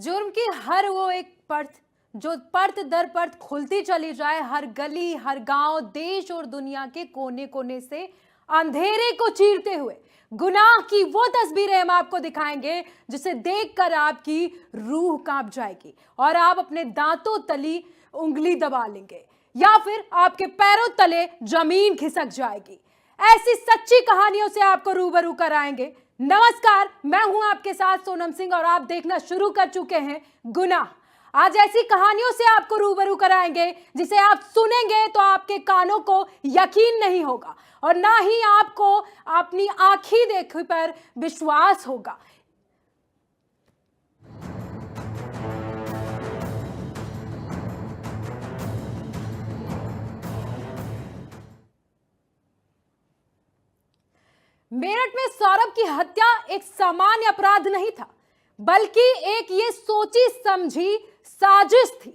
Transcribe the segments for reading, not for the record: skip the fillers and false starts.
जुर्म की हर वो एक परत जो परत दर परत खुलती चली जाए, हर गली, हर गांव, देश और दुनिया के कोने कोने से अंधेरे को चीरते हुए गुनाह की वो तस्वीरें हम आपको दिखाएंगे जिसे देखकर आपकी रूह कांप जाएगी और आप अपने दांतों तली उंगली दबा लेंगे या फिर आपके पैरों तले जमीन खिसक जाएगी। ऐसी सच्ची कहानियों से आपको रूबरू कराएंगे। नमस्कार, मैं हूं आपके साथ सोनम सिंह और आप देखना शुरू कर चुके हैं गुनाह। आज ऐसी कहानियों से आपको रूबरू कराएंगे जिसे आप सुनेंगे तो आपके कानों को यकीन नहीं होगा और ना ही आपको अपनी आंखी देखे पर विश्वास होगा। मेरठ में सौरभ की हत्या एक सामान्य अपराध नहीं था, बल्कि एक ये सोची समझी साजिश थी।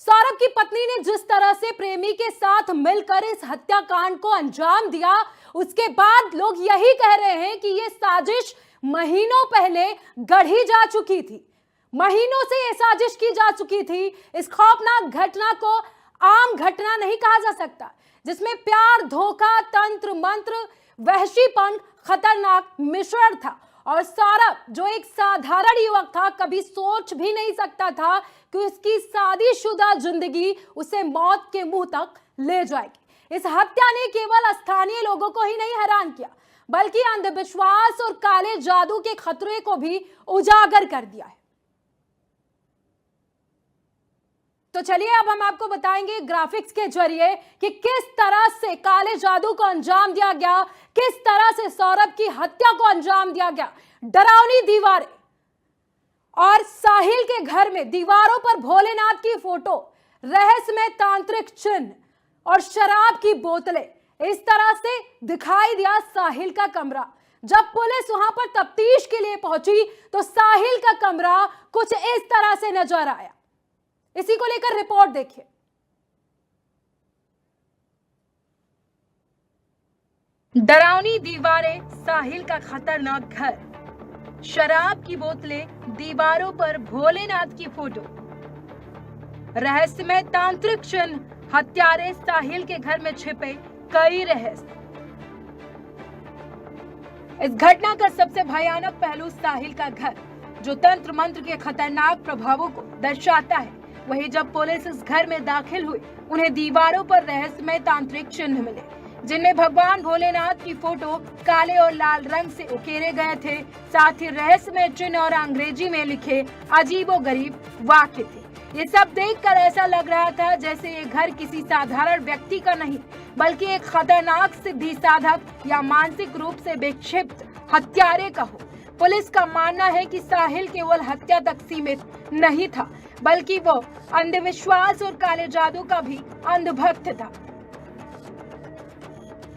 सौरभ की पत्नी ने जिस तरह से प्रेमी के साथ मिलकर इस हत्याकांड को अंजाम दिया, उसके बाद लोग यही कह रहे हैं कि यह साजिश महीनों पहले गढ़ी जा चुकी थी। महीनों से यह साजिश की जा चुकी थी। इस खौफनाक घटना को आम घटना नहीं कहा जा सकता, जिसमें प्यार, धोखा, तंत्र मंत्र, वहशीपन खतरनाक मिश्रण था। और सौरभ जो एक साधारण युवक था, कभी सोच भी नहीं सकता था कि उसकी शादीशुदा जिंदगी उसे मौत के मुंह तक ले जाएगी। इस हत्या ने केवल स्थानीय लोगों को ही नहीं हैरान किया, बल्कि अंधविश्वास और काले जादू के खतरे को भी उजागर कर दिया है। तो चलिए अब हम आपको बताएंगे ग्राफिक्स के जरिए कि किस तरह से काले जादू को अंजाम दिया गया, किस तरह से सौरभ की हत्या को अंजाम दिया गया। डरावनी दीवारें और साहिल के घर में दीवारों पर भोलेनाथ की फोटो, रहस्यमय तांत्रिक चिन्ह और शराब की बोतलें। इस तरह से दिखाई दिया साहिल का कमरा। जब पुलिस वहां पर तफ्तीश के लिए पहुंची तो साहिल का कमरा कुछ इस तरह से नजर आया। इसी को लेकर रिपोर्ट देखिए। डरावनी दीवारें, साहिल का खतरनाक घर, शराब की बोतलें, दीवारों पर भोलेनाथ की फोटो, रहस्यमय तांत्रिक चिन्ह, हत्यारे साहिल के घर में छिपे कई रहस्य। इस घटना का सबसे भयानक पहलू साहिल का घर, जो तंत्र मंत्र के खतरनाक प्रभावों को दर्शाता है। वहीं जब पुलिस इस घर में दाखिल हुई, उन्हें दीवारों पर रहस्यमय तांत्रिक चिन्ह मिले, जिनमें भगवान भोलेनाथ की फोटो काले और लाल रंग से उकेरे गए थे। साथ ही रहस्यमय चिन्ह और अंग्रेजी में लिखे अजीबोगरीब वाक्य थे। ये सब देखकर ऐसा लग रहा था जैसे ये घर किसी साधारण व्यक्ति का नहीं, बल्कि एक खतरनाक सिद्धि साधक या मानसिक रूप से विक्षिप्त हत्यारे का हो। पुलिस का मानना है कि साहिल केवल हत्या तक सीमित नहीं था, बल्कि वो अंधविश्वास और काले जादू का भी अंधभक्त था।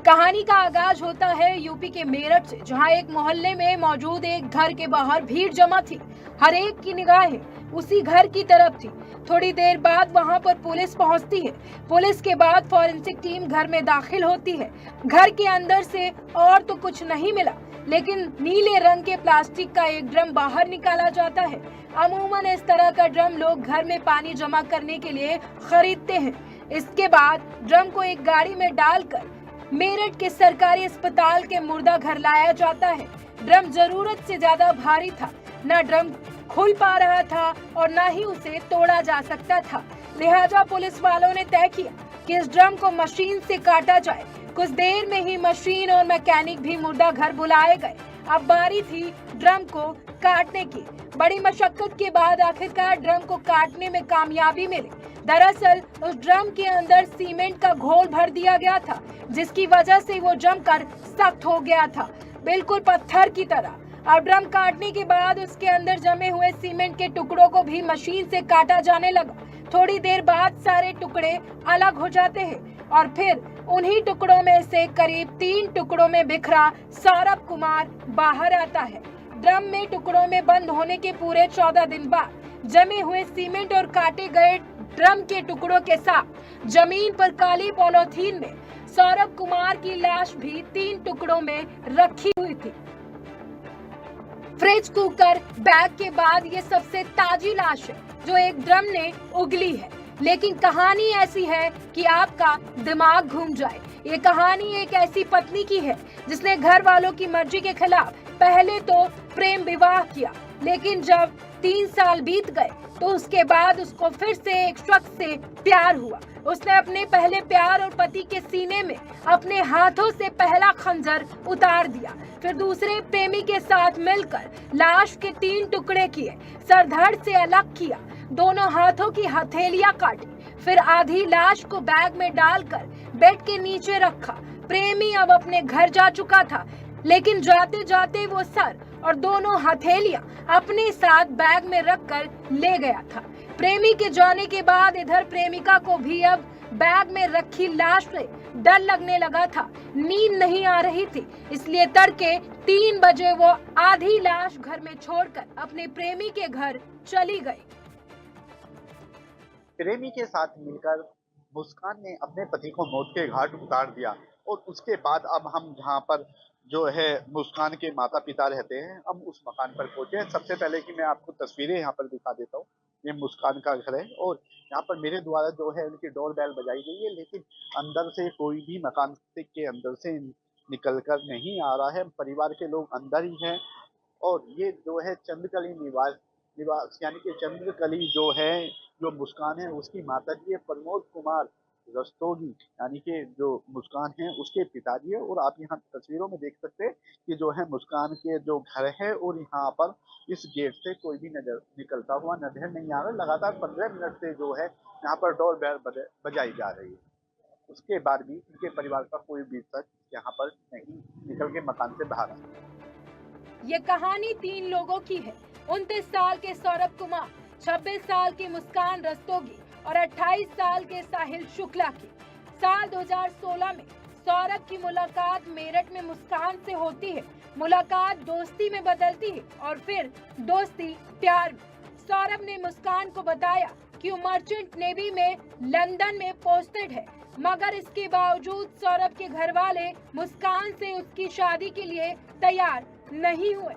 कहानी का आगाज होता है यूपी के मेरठ से, जहां एक मोहल्ले में मौजूद एक घर के बाहर भीड़ जमा थी। हर एक की निगाहें उसी घर की तरफ थी। थोड़ी देर बाद वहां पर पुलिस पहुंचती है। पुलिस के बाद फॉरेंसिक टीम घर में दाखिल होती है। घर के अंदर से और तो कुछ नहीं मिला, लेकिन नीले रंग के प्लास्टिक का एक ड्रम बाहर निकाला जाता है। अमूमन इस तरह का ड्रम लोग घर में पानी जमा करने के लिए खरीदते हैं। इसके बाद ड्रम को एक गाड़ी में डालकर मेरठ के सरकारी अस्पताल के मुर्दा घर लाया जाता है। ड्रम जरूरत से ज्यादा भारी था, न ड्रम खुल पा रहा था और न ही उसे तोड़ा जा सकता था। लिहाजा पुलिस वालों ने तय किया कि इस ड्रम को मशीन से काटा जाए। कुछ देर में ही मशीन और मैकेनिक भी मुर्दा घर बुलाए गए। अब बारी थी ड्रम को काटने की। बड़ी मशक्कत के बाद आखिरकार ड्रम को काटने में कामयाबी मिली। दरअसल उस ड्रम के अंदर सीमेंट का घोल भर दिया गया था, जिसकी वजह से वो जमकर सख्त हो गया था, बिल्कुल पत्थर की तरह। और ड्रम काटने के बाद उसके अंदर जमे हुए सीमेंट के टुकड़ों को भी मशीन से काटा जाने लगा। थोड़ी देर बाद सारे टुकड़े अलग हो जाते हैं और फिर उन्हीं टुकड़ों में से करीब 3 टुकड़ों में बिखरा सौरभ कुमार बाहर आता है। ड्रम में टुकड़ों में बंद होने के पूरे 14 दिन बाद जमे हुए सीमेंट और काटे गए ड्रम के टुकड़ों के साथ जमीन पर काली पॉलीथीन में सौरभ कुमार की लाश भी 3 टुकड़ों में रखी हुई थी। फ्रिज, कुकर, बैग के बाद ये सबसे ताजी लाश है जो एक ड्रम ने उगली है। लेकिन कहानी ऐसी है कि आपका दिमाग घूम जाए। ये कहानी एक ऐसी पत्नी की है जिसने घर वालों की मर्जी के खिलाफ पहले तो प्रेम विवाह किया, लेकिन जब 3 साल बीत गए तो उसके बाद उसको फिर से एक शख्स से प्यार हुआ। उसने अपने पहले प्यार और पति के सीने में अपने हाथों से पहला खंजर उतार दिया, फिर दूसरे प्रेमी के साथ मिलकर लाश के 3 टुकड़े किए, सर धड़ से अलग किया, दोनों हाथों की हथेलियां काटी, फिर आधी लाश को बैग में डालकर बेड के नीचे रखा। प्रेमी अब अपने घर जा चुका था, लेकिन जाते जाते वो सर और दोनों हथेलियां अपने साथ बैग में रखकर ले गया था। प्रेमी के जाने के बाद इधर प्रेमिका को भी अब बैग में रखी लाश से डर लगने लगा था, नींद नहीं आ रही थी, इसलिए तड़के 3 बजे वो आधी लाश घर में छोड़कर अपने प्रेमी के घर चली गई। प्रेमी के साथ मिलकर मुस्कान ने अपने पति को मौत के घाट उतार दिया और उसके बाद अब हम जहां पर जो है मुस्कान के माता पिता रहते हैं, हम उस मकान पर पहुंचे हैं। सबसे पहले कि मैं आपको तस्वीरें यहाँ पर दिखा देता हूँ। ये मुस्कान का घर है और यहाँ पर मेरे द्वारा जो है उनकी डोर बेल बजाई गई है, लेकिन अंदर से कोई भी मकान के अंदर से निकल कर नहीं आ रहा है। परिवार के लोग अंदर ही हैं और ये जो है चंद्रकली निवास यानी कि चंद्रकली जो मुस्कान है उसकी माता जी है, प्रमोद कुमार रस्तोगी यानी कि जो मुस्कान है उसके पिताजी है। और आप यहाँ तस्वीरों में देख सकते हैं कि जो है मुस्कान के जो घर है और यहाँ पर इस गेट से कोई भी नजर निकलता हुआ नजर नहीं आ रहा। लगातार 15 मिनट से जो है यहाँ पर डोर बेल बजाई जा रही है, उसके बाद भी उनके परिवार का कोई भी शख्स यहाँ पर नहीं निकल के मकान से बाहर आया। ये कहानी 3 लोगों की है। 29 साल के सौरभ कुमार, 26 साल की मुस्कान रस्तोगी और 28 साल के साहिल शुक्ला की। साल 2016 में सौरभ की मुलाकात मेरठ में मुस्कान से होती है। मुलाकात दोस्ती में बदलती है और फिर दोस्ती प्यार में। सौरभ ने मुस्कान को बताया कि वो मर्चेंट नेवी में लंदन में पोस्टेड है, मगर इसके बावजूद सौरभ के घर वाले मुस्कान से उसकी शादी के लिए तैयार नहीं हुए।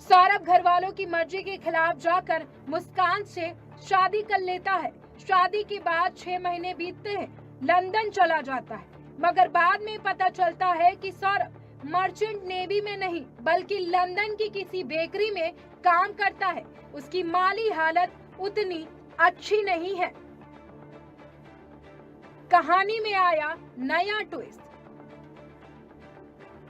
सौरभ घर वालों की मर्जी के खिलाफ जाकर मुस्कान से शादी कर लेता है। शादी के बाद 6 महीने बीतते हैं, लंदन चला जाता है, मगर बाद में पता चलता है कि सौरभ मर्चेंट नेवी में नहीं बल्कि लंदन की किसी बेकरी में काम करता है। उसकी माली हालत उतनी अच्छी नहीं है। कहानी में आया नया ट्विस्ट।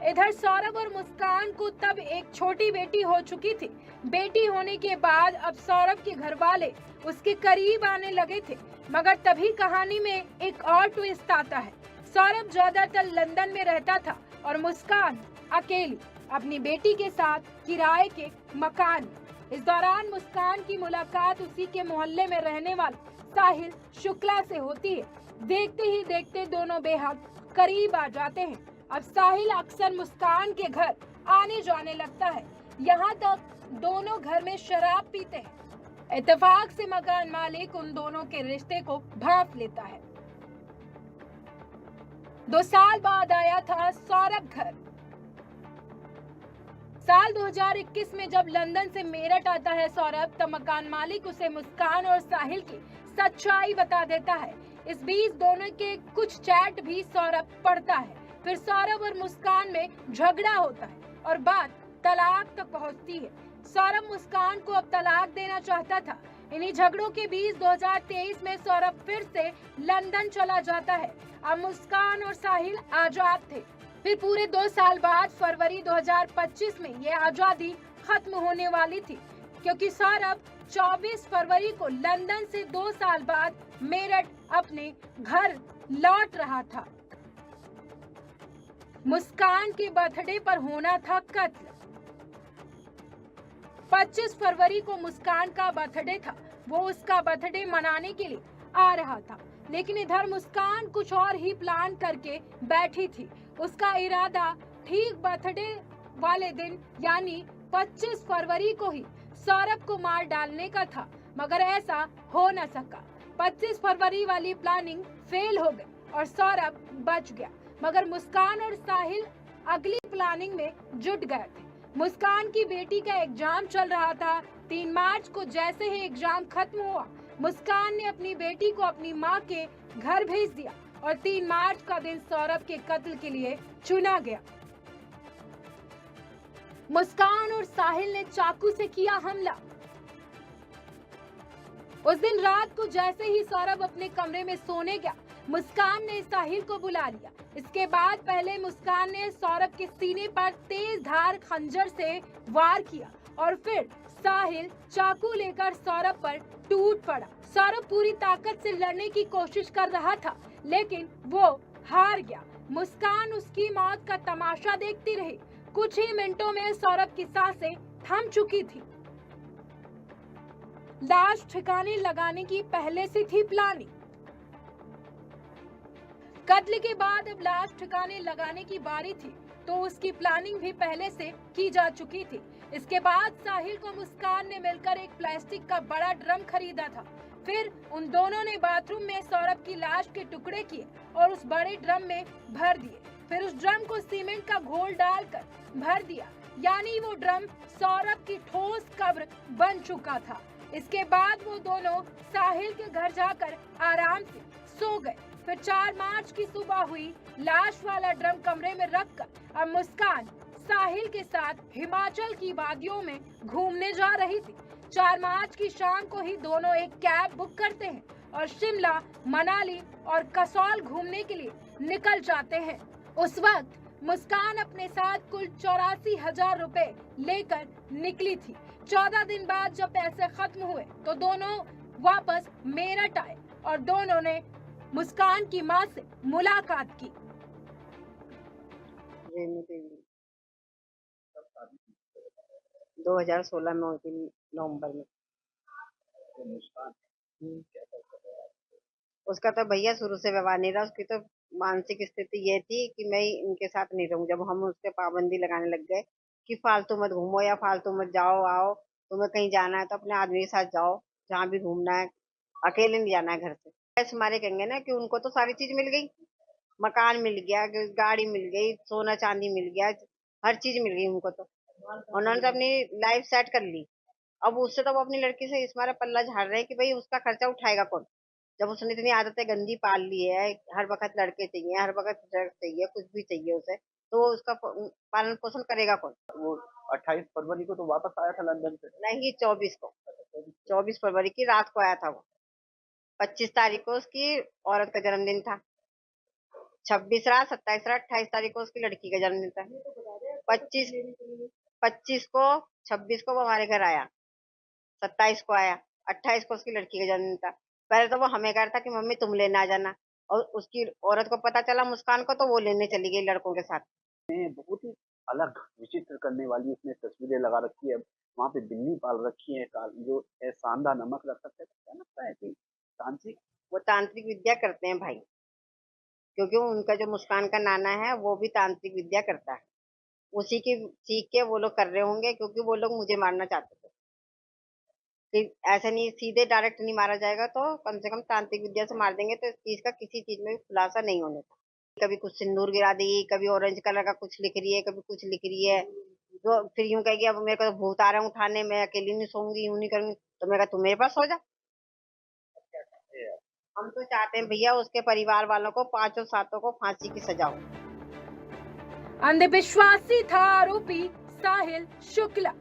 इधर सौरभ और मुस्कान को तब एक छोटी बेटी हो चुकी थी। बेटी होने के बाद अब सौरभ के घर वाले उसके करीब आने लगे थे, मगर तभी कहानी में एक और ट्विस्ट आता है। सौरभ ज्यादातर लंदन में रहता था और मुस्कान अकेली अपनी बेटी के साथ किराए के मकान में। इस दौरान मुस्कान की मुलाकात उसी के मोहल्ले में रहने वाले साहिल शुक्ला से होती है। देखते ही देखते दोनों बेहद करीब आ जाते हैं। अब साहिल अक्सर मुस्कान के घर आने जाने लगता है, यहाँ तक दोनों घर में शराब पीते हैं। इत्तेफाक से मकान मालिक उन दोनों के रिश्ते को भांप लेता है। 2 साल बाद आया था सौरभ घर। साल 2021 में जब लंदन से मेरठ आता है सौरभ, तब मकान मालिक उसे मुस्कान और साहिल की सच्चाई बता देता है। इस बीच दोनों के कुछ चैट भी सौरभ पढ़ता है। फिर सौरभ और मुस्कान में झगड़ा होता है और बात तलाक तक पहुंचती है। सौरभ मुस्कान को अब तलाक देना चाहता था। इन्हीं झगड़ों के बीच 2023 में सौरभ फिर से लंदन चला जाता है। अब मुस्कान और साहिल आजाद थे। फिर पूरे 2 साल बाद फरवरी 2025 में ये आजादी खत्म होने वाली थी, क्योंकि सौरभ 24 फरवरी को लंदन से 2 साल बाद मेरठ अपने घर लौट रहा था। मुस्कान के बर्थडे पर होना था कत्ल। 25 फरवरी को मुस्कान का बर्थडे था। वो उसका बर्थडे मनाने के लिए आ रहा था, लेकिन इधर मुस्कान कुछ और ही प्लान करके बैठी थी। उसका इरादा ठीक बर्थडे वाले दिन यानी 25 फरवरी को ही सौरभ को मार डालने का था, मगर ऐसा हो न सका। 25 फरवरी वाली प्लानिंग फेल हो गई और सौरभ बच गया, मगर मुस्कान और साहिल अगली प्लानिंग में जुट गए थे। मुस्कान की बेटी का एग्जाम चल रहा था। 3 मार्च को जैसे ही एग्जाम खत्म हुआ, मुस्कान ने अपनी बेटी को अपनी मां के घर भेज दिया और 3 मार्च का दिन सौरभ के कत्ल के लिए चुना गया। मुस्कान और साहिल ने चाकू से किया हमला। उस दिन रात को जैसे ही सौरभ अपने कमरे में सोने गया, मुस्कान ने साहिल को बुला लिया। इसके बाद पहले मुस्कान ने सौरभ के सीने पर तेज धार खंजर से वार किया और फिर साहिल चाकू लेकर सौरभ पर टूट पड़ा। सौरभ पूरी ताकत से लड़ने की कोशिश कर रहा था, लेकिन वो हार गया। मुस्कान उसकी मौत का तमाशा देखती रही। कुछ ही मिनटों में सौरभ की सांसें थम चुकी थी। लाश ठिकाने लगाने की पहले से थी प्लानिंग। कत्ल के बाद अब लाश ठिकाने लगाने की बारी थी, तो उसकी प्लानिंग भी पहले से की जा चुकी थी। इसके बाद साहिल को मुस्कान ने मिलकर एक प्लास्टिक का बड़ा ड्रम खरीदा था। फिर उन दोनों ने बाथरूम में सौरभ की लाश के टुकड़े किए और उस बड़े ड्रम में भर दिए। फिर उस ड्रम को सीमेंट का घोल डालकर भर दिया, यानी वो ड्रम सौरभ की ठोस कब्र बन चुका था। इसके बाद वो दोनों साहिल के घर जाकर आराम से सो गए। फिर 4 मार्च की सुबह हुई। लाश वाला ड्रम कमरे में रखकर अब मुस्कान साहिल के साथ हिमाचल की वादियों में घूमने जा रही थी। 4 मार्च की शाम को ही दोनों एक कैब बुक करते हैं और शिमला, मनाली और कसौल घूमने के लिए निकल जाते हैं। उस वक्त मुस्कान अपने साथ कुल 84,000 रुपए लेकर निकली थी। 14 दिन बाद जब पैसे खत्म हुए तो दोनों वापस मेरठ आए और दोनों ने मुस्कान की मां से मुलाकात की। 2016 में हुई थी, नवंबर में। उसका तो भैया शुरू से व्यवहार नहीं रहा। उसकी तो मानसिक स्थिति ये थी कि मैं इनके साथ नहीं रहूं। जब हम उसके पाबंदी लगाने लग गए कि फालतू मत घूमो या फालतू मत जाओ आओ, तुम्हें कहीं जाना है तो अपने आदमी के साथ जाओ, जहाँ भी घूमना है अकेले नहीं जाना है घर से। ऐसे हमारे कहेंगे ना कि उनको तो सारी चीज मिल गई, मकान मिल गया, गाड़ी मिल गई, सोना चांदी मिल गया, हर चीज मिल गई उनको। तो उन्होंने तो अपनी लाइफ सेट कर ली। अब उससे तो वो अपनी लड़की से इस मारे पल्ला झाड़ रहे हैं कि भाई उसका खर्चा उठाएगा कौन, जब उसने इतनी आदतें गंदी पाल ली है। हर वक्त लड़के चाहिए, हर वक्त ड्रग्स चाहिए, कुछ भी चाहिए उसे, तो वो उसका पालन पोषण करेगा कौन। वो 28 फरवरी को तो वापस आया था लंदन से। नहीं, 24 को, 24 फरवरी की रात को आया था वो। 25 तारीख को उसकी औरत का जन्मदिन था। 26 रात, 27 रात, 28 तारीख को उसकी लड़की का जन्मदिन था। 25 को, 26 को वो हमारे घर आया, 27 को आया, 28 को उसकी लड़की का जन्मदिन था। पहले तो वो हमें कह रहा था कि मम्मी तुम लेने आ जाना, और उसकी औरत को पता चला मुस्कान को, तो वो लेने चली गई लड़कों के साथ। बहुत ही अलग विचित्र करने वाली उसने तस्वीरें लगा रखी है। वहाँ पे बिल्ली पाल रखी है, जो है सांदा नमक रख सकते हैं। क्या लगता है कि तांत्रिक, वो तांत्रिक विद्या करते हैं भाई, क्योंकि उनका जो मुस्कान का नाना है वो भी तांत्रिक विद्या करता है। उसी की सीख के वो लोग कर रहे होंगे, क्योंकि वो लोग मुझे मारना चाहते थे कि ऐसा नहीं सीधे डायरेक्ट नहीं मारा जाएगा, तो कम से कम तांत्रिक विद्या से मार देंगे तो इस चीज का किसी चीज में भी खुलासा नहीं होने का। कभी कुछ सिंदूर गिरा देगी, कभी ऑरेंज कलर का कुछ लिख रही है, कभी कुछ लिख रही है, तो फिर यूं कहेगी अब मेरे को तो भूत आ रहे हैं उठाने, मैं अकेली नहीं सोऊंगी, यूं नहीं करूंगी। तो मैं कहा तू मेरे पास सो जा। हम तो चाहते हैं भैया उसके परिवार वालों को 5 सातों को फांसी की सजा हो। अंधविश्वासी था आरोपी साहिल शुक्ला।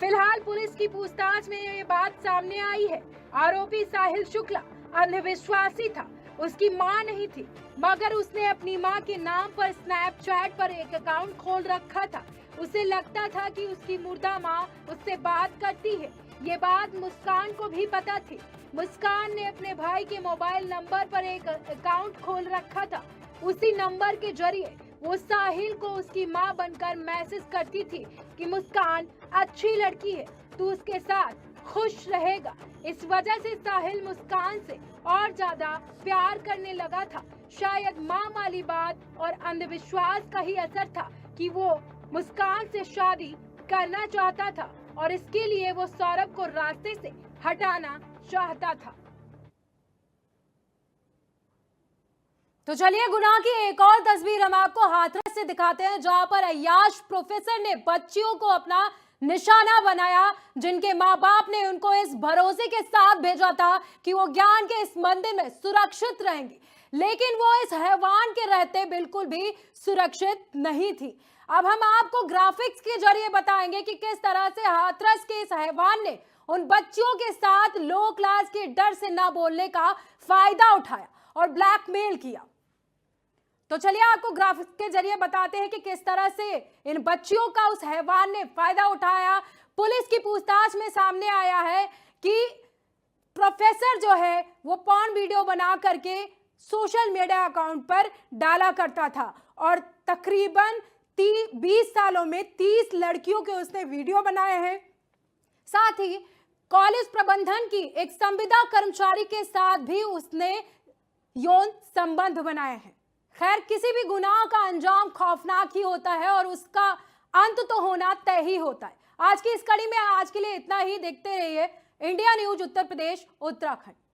फिलहाल पुलिस की पूछताछ में ये बात सामने आई है। आरोपी साहिल शुक्ला अंधविश्वासी था। उसकी मां नहीं थी, मगर उसने अपनी मां के नाम पर स्नैपचैट पर एक अकाउंट खोल रखा था। उसे लगता था कि उसकी मुर्दा मां उससे बात करती है। ये बात मुस्कान को भी पता थी। मुस्कान ने अपने भाई के मोबाइल नंबर पर एक अकाउंट खोल रखा था। उसी नंबर के जरिए वो साहिल को उसकी मां बनकर मैसेज करती थी कि मुस्कान अच्छी लड़की है, तू उसके साथ खुश रहेगा। इस वजह से साहिल मुस्कान से और ज्यादा प्यार करने लगा था। शायद मां वाली बात और अंधविश्वास का ही असर था कि वो मुस्कान से शादी करना चाहता था और इसके लिए वो सौरभ को रास्ते से हटाना चाहता था। तो चलिए गुनाह की एक और तस्वीर हम आपको हाथरस से दिखाते हैं, जहां पर अय्याश प्रोफेसर ने बच्चियों को अपना निशाना बनाया, जिनके माँ बाप ने उनको इस भरोसे के साथ भेजा था कि वो ज्ञान के इस मंदिर में सुरक्षित रहेंगी, लेकिन वो इस हैवान के रहते बिल्कुल भी सुरक्षित नहीं थी। अब हम आपको ग्राफिक्स के जरिए बताएंगे कि किस तरह से हाथरस के इस हैवान ने उन बच्चियों के साथ लो क्लास के डर से ना बोलने का फायदा उठाया और ब्लैकमेल किया। तो चलिए आपको ग्राफिक्स के जरिए बताते हैं कि किस तरह से इन बच्चियों का उस हैवान ने फायदा उठाया। पुलिस की पूछताछ में सामने आया है कि प्रोफेसर जो है वो पॉर्न वीडियो बना करके सोशल मीडिया अकाउंट पर डाला करता था और तकरीबन 20 सालों में 30 लड़कियों के उसने वीडियो बनाए हैं। साथ ही कॉलेज प्रबंधन की एक संविदा कर्मचारी के साथ भी उसने यौन संबंध बनाए हैं। खैर, किसी भी गुनाह का अंजाम खौफनाक ही होता है और उसका अंत तो होना तय ही होता है। आज की इस कड़ी में आज के लिए इतना ही। देखते रहिए इंडिया न्यूज उत्तर प्रदेश उत्तराखंड।